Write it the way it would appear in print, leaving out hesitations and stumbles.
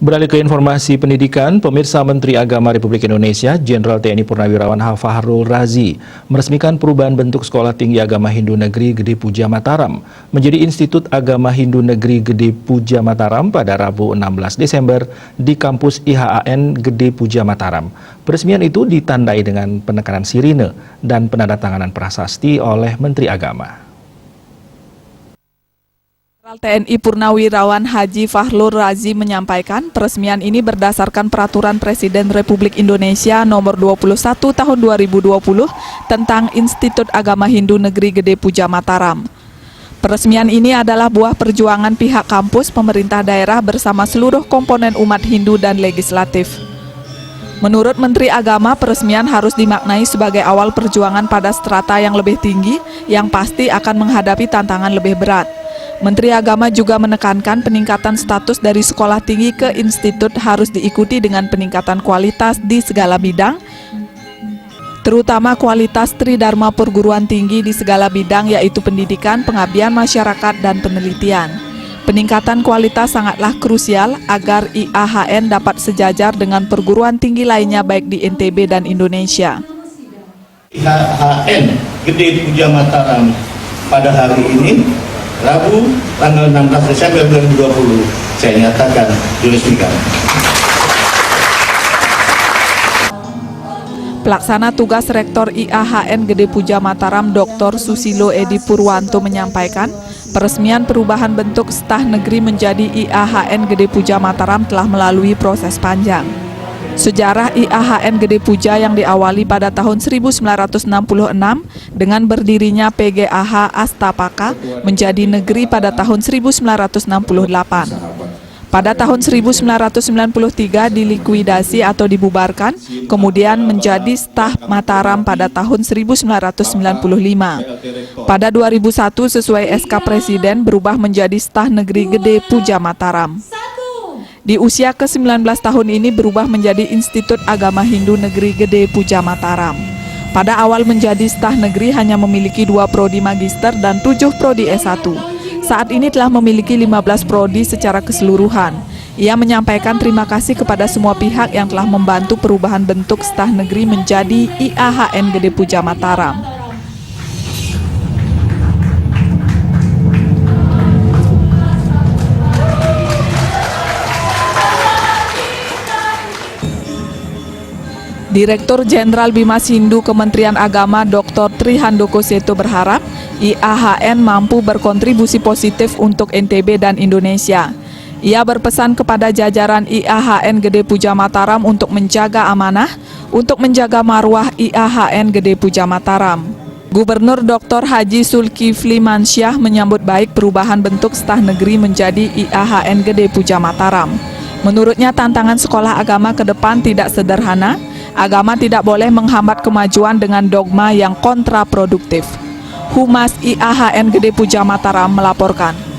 Beralih ke informasi pendidikan, pemirsa Menteri Agama Republik Indonesia, Jenderal TNI Purnawirawan Fahrul Razi, meresmikan perubahan bentuk Sekolah Tinggi Agama Hindu Negeri Gede Puja Mataram menjadi Institut Agama Hindu Negeri Gede Puja Mataram pada Rabu 16 Desember di kampus IHAN Gede Puja Mataram. Peresmian itu ditandai dengan penekanan sirine dan penandatanganan prasasti oleh Menteri Agama. TNI Purnawirawan Haji Fahrul Razi menyampaikan peresmian ini berdasarkan Peraturan Presiden Republik Indonesia Nomor 21 Tahun 2020 tentang Institut Agama Hindu Negeri Gede Puja Mataram. Peresmian ini adalah buah perjuangan pihak kampus, pemerintah daerah bersama seluruh komponen umat Hindu dan legislatif. Menurut Menteri Agama, peresmian harus dimaknai sebagai awal perjuangan pada strata yang lebih tinggi yang pasti akan menghadapi tantangan lebih berat. Menteri Agama juga menekankan peningkatan status dari sekolah tinggi ke institut harus diikuti dengan peningkatan kualitas di segala bidang, terutama kualitas Tridharma perguruan tinggi di segala bidang yaitu pendidikan, pengabdian masyarakat, dan penelitian. Peningkatan kualitas sangatlah krusial agar IAHN dapat sejajar dengan perguruan tinggi lainnya baik di NTB dan Indonesia. IAHN Gede Puja Mataram pada hari ini Rabu tanggal 16 Desember 2020 saya nyatakan diresmikan. Pelaksana tugas Rektor IAHN Gede Puja Mataram Dr. Susilo Edi Purwanto menyampaikan, peresmian perubahan bentuk staf negeri menjadi IAHN Gede Puja Mataram telah melalui proses panjang. Sejarah IAHN Gede Puja yang diawali pada tahun 1966 dengan berdirinya PGAH Astapaka menjadi negeri pada tahun 1968. Pada tahun 1993 dilikuidasi atau dibubarkan, kemudian menjadi Staf Mataram pada tahun 1995. Pada 2001 sesuai SK Presiden berubah menjadi Staf Negeri Gede Puja Mataram. Di usia ke-19 tahun ini berubah menjadi Institut Agama Hindu Negeri Gede Puja Mataram. Pada awal menjadi staf negeri hanya memiliki 2 prodi magister dan 7 prodi S1. Saat ini telah memiliki 15 prodi secara keseluruhan. Ia menyampaikan terima kasih kepada semua pihak yang telah membantu perubahan bentuk staf negeri menjadi IAHN Gede Puja Mataram. Direktur Jenderal Bimas Hindu Kementerian Agama Dr. Tri Handoko Seto berharap IAHN mampu berkontribusi positif untuk NTB dan Indonesia. Ia berpesan kepada jajaran IAHN Gede Puja Mataram untuk menjaga amanah, untuk menjaga marwah IAHN Gede Puja Mataram. Gubernur Dr. Haji Zulkifli Mansyah menyambut baik perubahan bentuk staf negeri menjadi IAHN Gede Puja Mataram. Menurutnya tantangan sekolah agama ke depan tidak sederhana. Agama tidak boleh menghambat kemajuan dengan dogma yang kontraproduktif. Humas IAHN Gede Puja Mataram melaporkan.